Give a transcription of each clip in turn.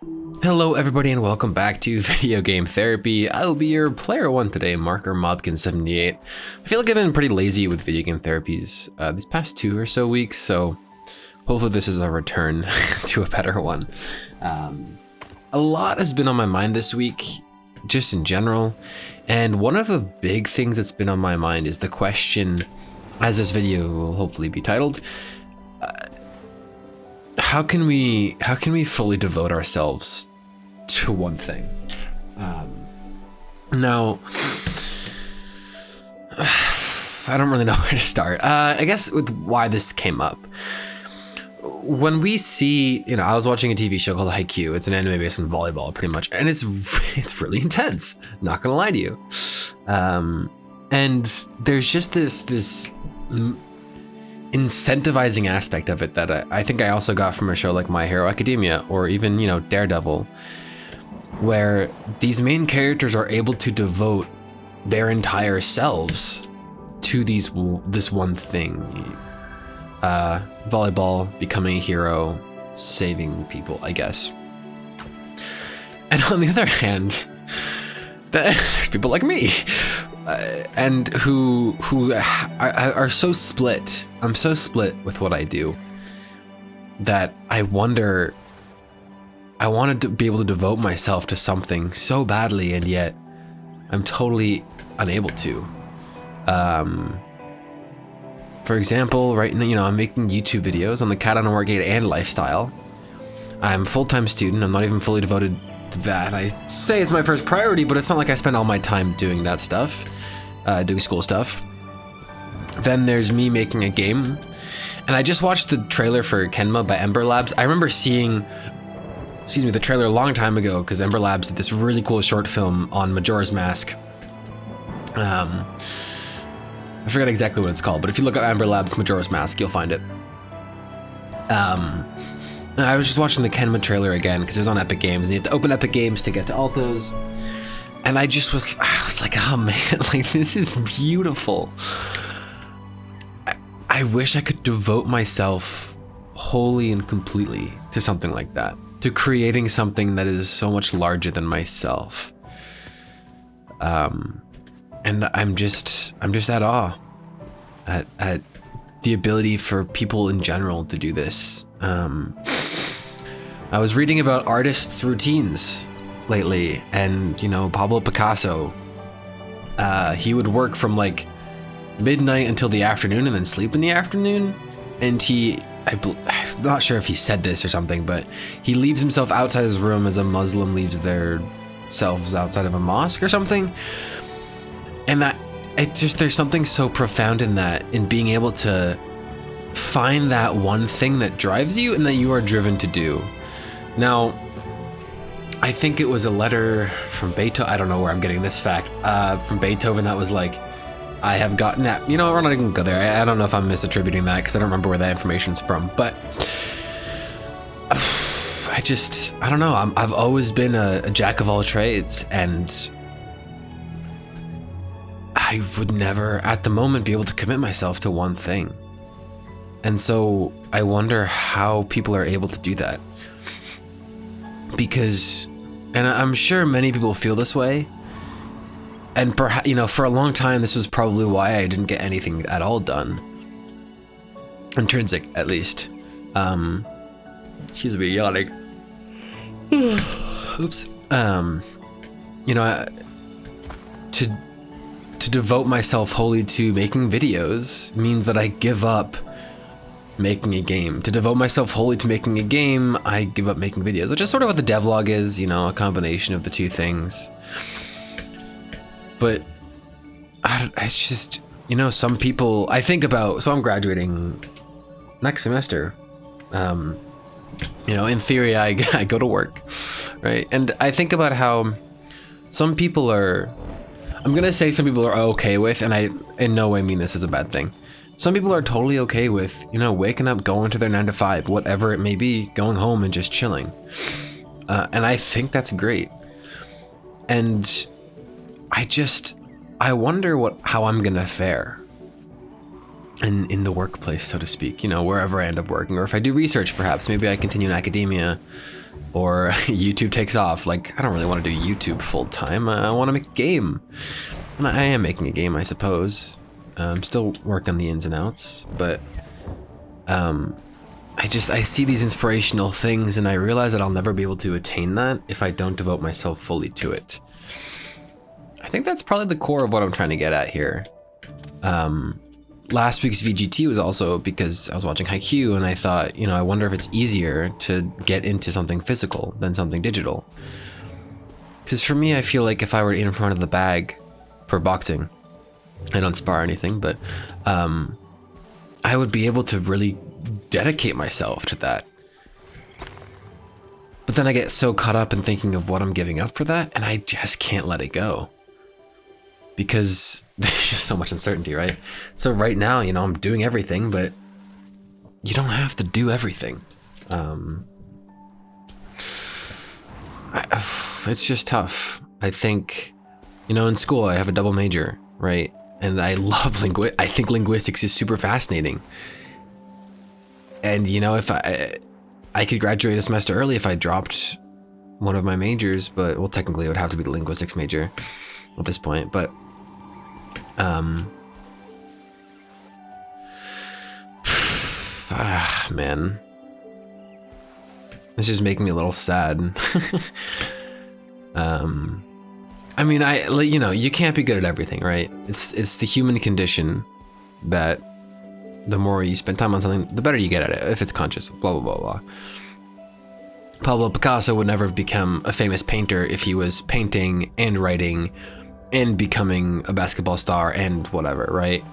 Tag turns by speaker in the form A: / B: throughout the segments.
A: Hello everybody and welcome back to Video Game Therapy. I will be your player one today, Marker Mobkin78. I feel like I've been pretty lazy with video game therapies these past 2 or so weeks, so hopefully this is a return to a better one. A lot has been on my mind this week, just in general, and one of the big things that's been on my mind is the question, as this video will hopefully be titled, how can we fully devote ourselves to one thing? Now, I don't really know where to start. I guess with why this came up. When we see, I was watching a TV show called Haikyuu. It's an anime based on volleyball, pretty much, and it's really intense. Not gonna lie to you. And there's just this incentivizing aspect of it that I think I also got from a show like My Hero Academia or even, Daredevil, where these main characters are able to devote their entire selves to this one thing. Volleyball, becoming a hero, saving people, I guess. And on the other hand, there's people like me, and who are so split. I'm so split with what I do that I wonder. I wanted to be able to devote myself to something so badly, and yet I'm totally unable to. For example, right now, I'm making YouTube videos on the Cowdino Arcade and lifestyle. I'm a full-time student. I'm not even fully devoted to that. I say it's my first priority, but it's not like I spend all my time doing that stuff, doing school stuff. Then there's me making a game, and I just watched the trailer for Kenma by Ember Labs. I remember seeing, the trailer a long time ago because Ember Labs did this really cool short film on Majora's Mask. I forget exactly what it's called, but if you look up Ember Labs Majora's Mask, you'll find it. And I was just watching the Kenma trailer again because it was on Epic Games, and you have to open Epic Games to get to Altos. And I was like, oh man, like this is beautiful. I wish I could devote myself wholly and completely to something like that, to creating something that is so much larger than myself. And I'm just at awe at the ability for people in general to do this. I was reading about artists' routines lately, and Pablo Picasso, he would work from like midnight until the afternoon and then sleep in the afternoon. And I'm not sure if he said this or something, but he leaves himself outside his room as a Muslim leaves their selves outside of a mosque or something. And there's something so profound in that, in being able to find that one thing that drives you and that you are driven to do. Now, I think it was a letter from Beethoven. I don't know where I'm getting this fact from Beethoven that was like, I have gotten at, we're not even gonna go there. I don't know if I'm misattributing that because I don't remember where that information's from, but I don't know. I've always been a jack of all trades, and I would never at the moment be able to commit myself to one thing. And so I wonder how people are able to do that, because, and I'm sure many people feel this way. And perhaps, for a long time, this was probably why I didn't get anything at all done. Intrinsic, at least. Excuse me, yawning. Oops. To devote myself wholly to making videos means that I give up making a game. To devote myself wholly to making a game, I give up making videos, which is sort of what the devlog is, a combination of the two things. But it's just, some people, I think about, so I'm graduating next semester. In theory, I go to work, right? And I think about how some people are, I'm gonna say some people are okay with, and I in no way mean this as a bad thing. Some people are totally okay with, waking up, going to their 9 to 5, whatever it may be, going home and just chilling. And I think that's great. And I wonder how I'm gonna fare in the workplace, so to speak, wherever I end up working, or if I do research, perhaps maybe I continue in academia, or YouTube takes off. Like, I don't really want to do YouTube full time. I want to make a game. And I am making a game, I suppose. I'm still working on the ins and outs, but I see these inspirational things and I realize that I'll never be able to attain that if I don't devote myself fully to it. I think that's probably the core of what I'm trying to get at here. Last week's VGT was also because I was watching Haikyuu and I thought, you know, I wonder if it's easier to get into something physical than something digital. Because for me, I feel like if I were in front of the bag for boxing, I don't spar or anything, but I would be able to really dedicate myself to that. But then I get so caught up in thinking of what I'm giving up for that, and I just can't let it go. Because there's just so much uncertainty, right? So right now, you know, I'm doing everything, but you don't have to do everything. It's just tough. I think, you know, in school I have a double major, right? And I love I think linguistics is super fascinating. And, you know, if I could graduate a semester early if I dropped one of my majors, but, well, technically it would have to be the linguistics major at this point, but man, this is making me a little sad. I mean, you know, you can't be good at everything, right? It's the human condition that the more you spend time on something, the better you get at it, if it's conscious, blah, blah, blah, blah. Pablo Picasso would never have become a famous painter if he was painting and writing and becoming a basketball star and whatever, right?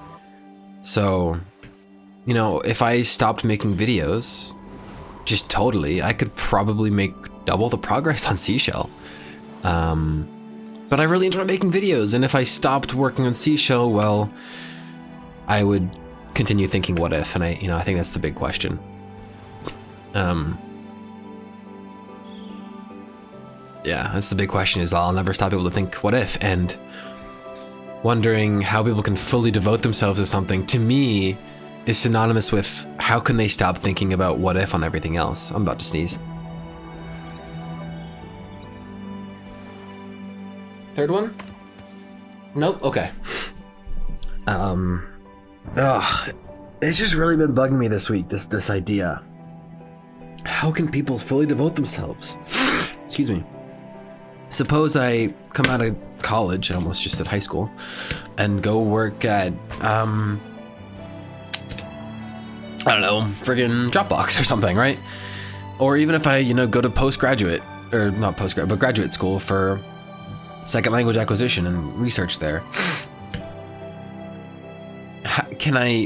A: So, you know, if I stopped making videos, just totally, I could probably make double the progress on Seashell. But I really enjoy making videos, and if I stopped working on Seashell, well, I would continue thinking what if, and I think that's the big question. Yeah, that's the big question, is I'll never stop able to think what if, and wondering how people can fully devote themselves to something, to me, is synonymous with how can they stop thinking about what if on everything else. I'm about to sneeze. Third one? Nope, okay. It's just really been bugging me this week, this idea. How can people fully devote themselves? Excuse me. Suppose I come out of college, I almost just said high school, and go work at, I don't know, friggin' Dropbox or something, right? Or even if I, you know, go to postgraduate, or not postgraduate, but graduate school for second language acquisition and research there.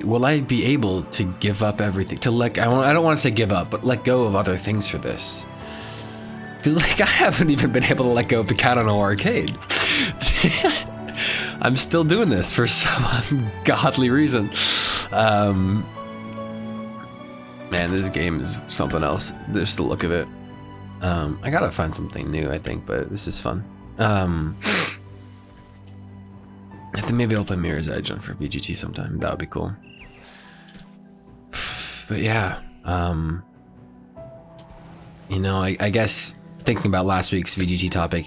A: Will I be able to give up everything, I don't want to say give up, but let go of other things for this? Because, like, I haven't even been able to let go of the Cowdino arcade. I'm still doing this for some ungodly reason. Man, this game is something else. Just the look of it. I gotta find something new, I think, but this is fun. I think maybe I'll play Mirror's Edge for VGT sometime. That would be cool. But yeah, you know, I guess thinking about last week's VGT topic,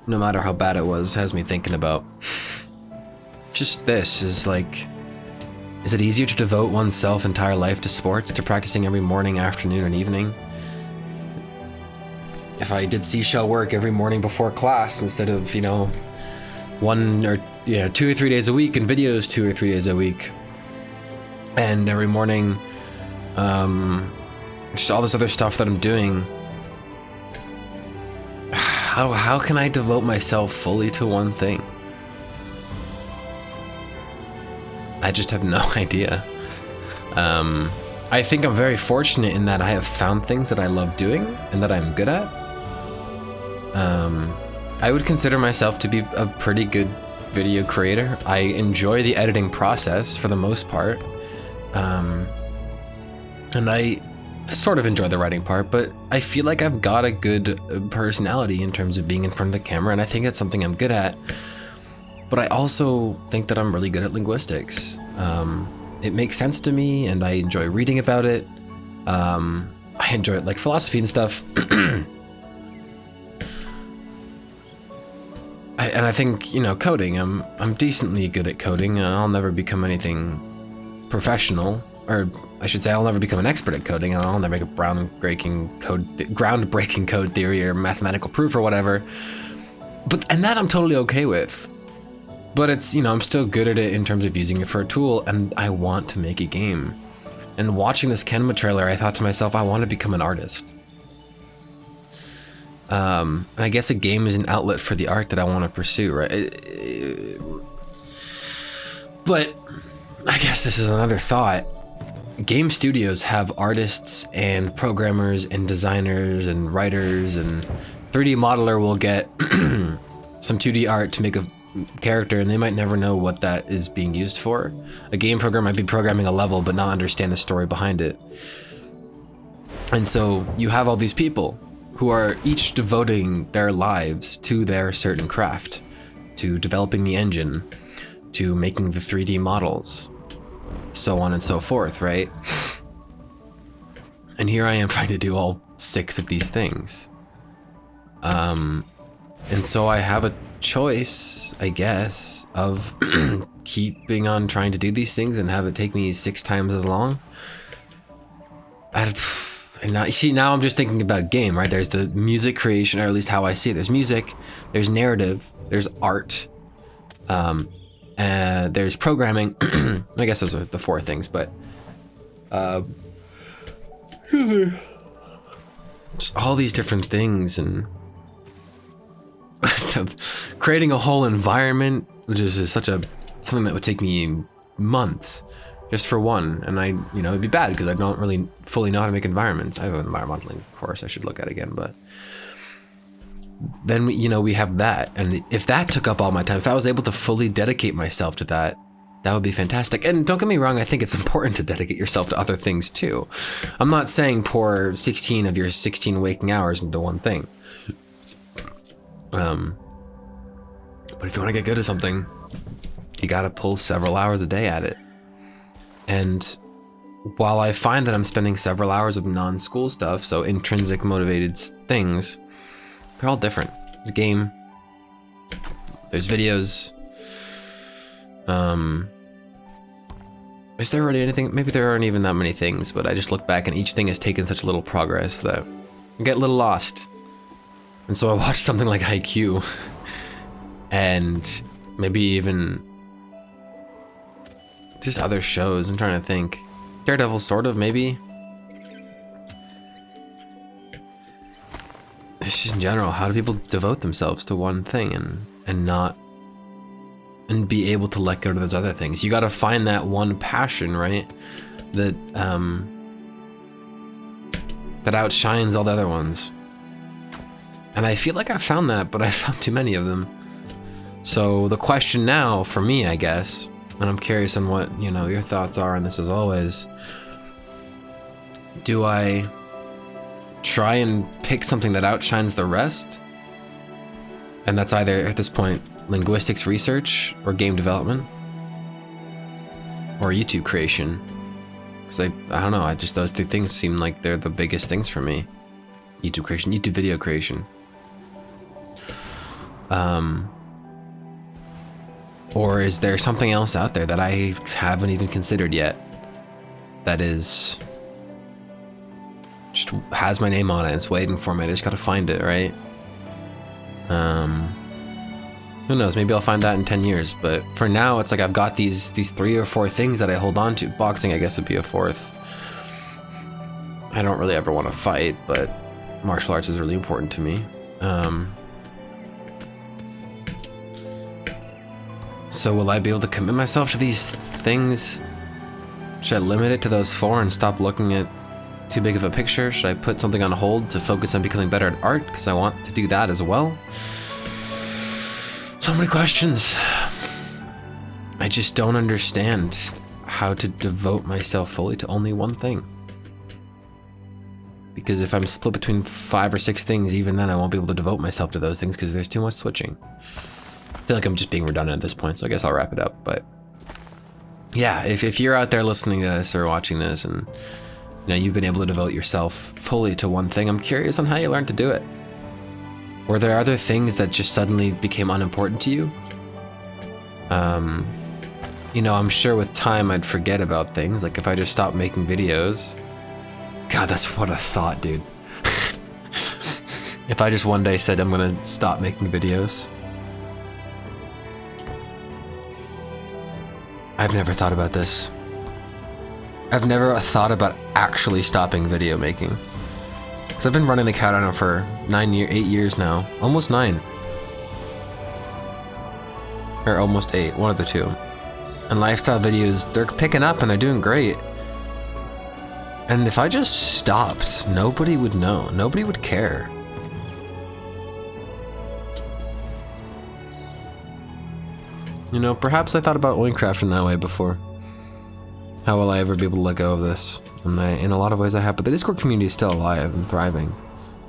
A: no matter how bad it was, has me thinking about just this, is like, is it easier to devote oneself entire life to sports, to practicing every morning, afternoon, and evening? If I did seashell work every morning before class instead of, you know, 2 or 3 days a week, and videos 2 or 3 days a week, and every morning, just all this other stuff that I'm doing, how can I devote myself fully to one thing? I just have no idea. I think I'm very fortunate in that I have found things that I love doing and that I'm good at. I would consider myself to be a pretty good video creator. I enjoy the editing process for the most part. And I sort of enjoy the writing part, but I feel like I've got a good personality in terms of being in front of the camera, and I think that's something I'm good at. But I also think that I'm really good at linguistics. It makes sense to me, and I enjoy reading about it. I enjoy like philosophy and stuff. And I think, you know, coding, I'm decently good at coding. I'll never become anything professional, or I should say I'll never become an expert at coding. I'll never make a groundbreaking code theory or mathematical proof or whatever. And that I'm totally okay with. But it's, you know, I'm still good at it in terms of using it for a tool, and I want to make a game. And watching this Kenma trailer, I thought to myself, I want to become an artist. And I guess a game is an outlet for the art that I want to pursue, right? But I guess this is another thought. Game studios have artists and programmers and designers and writers, and 3D modeler will get some 2D art to make a character, and they might never know what that is being used for. A game programmer might be programming a level but not understand the story behind it. And so you have all these people who are each devoting their lives to their certain craft, to developing the engine, to making the 3D models, so on and so forth, right? And here I am trying to do all 6 of these things. And so I have a choice, I guess, of keeping on trying to do these things and have it take me 6 times as long. And now, see, now I'm just thinking about game, right? There's the music creation, or at least how I see it. There's music, there's narrative, there's art, there's programming. I guess those are the 4 things, but just all these different things, and creating a whole environment, which is something that would take me months just for one. And you know, it'd be bad because I don't really fully know how to make environments. I have an environmental course I should look at again, but then, you know, we have that. And if that took up all my time, if I was able to fully dedicate myself to that, that would be fantastic. And don't get me wrong, I think it's important to dedicate yourself to other things too. I'm not saying pour 16 of your 16 waking hours into one thing. But if you want to get good at something, you got to pull several hours a day at it. And while I find that I'm spending several hours of non-school stuff, so intrinsic motivated things, they're all different. There's a game, there's videos. Is there really anything? Maybe there aren't even that many things, but I just look back and each thing has taken such little progress that I get a little lost. And so I watched something like IQ and maybe even just other shows. I'm trying to think. Daredevil, sort of, maybe. It's just in general, how do people devote themselves to one thing and be able to let go to those other things? You got to find that one passion, right? That that outshines all the other ones. And I feel like I found that, but I found too many of them. So the question now for me, I guess, and I'm curious on what, you know, your thoughts are on this as always. Do I try and pick something that outshines the rest? And that's either, at this point, linguistics research or game development or YouTube creation. Because I don't know, those 2 things seem like they're the biggest things for me. YouTube creation, YouTube video creation. Or is there something else out there that I haven't even considered yet that is just has my name on it, it's waiting for me, I just gotta find it, right? Who knows, maybe I'll find that in 10 years, but for now it's like I've got these 3 or 4 things that I hold on to. Boxing, I guess, would be a 4th. I don't really ever want to fight, but martial arts is really important to me. So will I be able to commit myself to these things? Should I limit it to those 4 and stop looking at too big of a picture? Should I put something on hold to focus on becoming better at art because I want to do that as well? So many questions. I just don't understand how to devote myself fully to only one thing. Because if I'm split between 5 or 6 things, even then I won't be able to devote myself to those things because there's too much switching. I feel like I'm just being redundant at this point, so I guess I'll wrap it up. But yeah, if you're out there listening to this or watching this and you know you've been able to devote yourself fully to one thing, I'm curious on how you learned to do it. Were there other things that just suddenly became unimportant to you? You know, I'm sure with time I'd forget about things, like if I just stopped making videos. God, that's what a thought, dude. If I just one day said I'm gonna stop making videos. I've never thought about this. I've never thought about actually stopping video making. Because I've been running the Cowdino for 8 years now. Almost 9. Or almost 8, one of the two. And lifestyle videos, they're picking up and they're doing great. And if I just stopped, nobody would know. Nobody would care. You know, perhaps I thought about Minecraft in that way before. How will I ever be able to let go of this? And in a lot of ways I have, but the Discord community is still alive and thriving.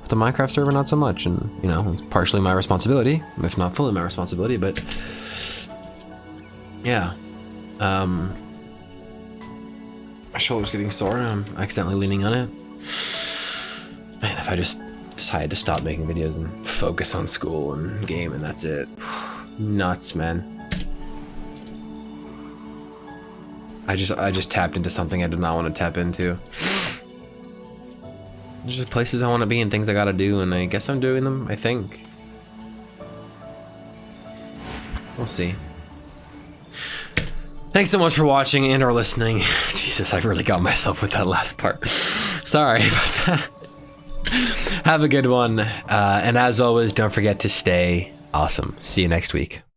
A: But the Minecraft server, not so much. And, you know, it's partially my responsibility, if not fully my responsibility, but yeah. My shoulder's getting sore and I'm accidentally leaning on it. Man, if I just decided to stop making videos and focus on school and game and that's it. Nuts, man. I just tapped into something I did not want to tap into. There's just places I want to be and things I gotta do, and I guess I'm doing them, I think. We'll see. Thanks so much for watching and or listening. Jesus, I really got myself with that last part. Sorry about that. Have a good one. And as always, don't forget to stay awesome. See you next week.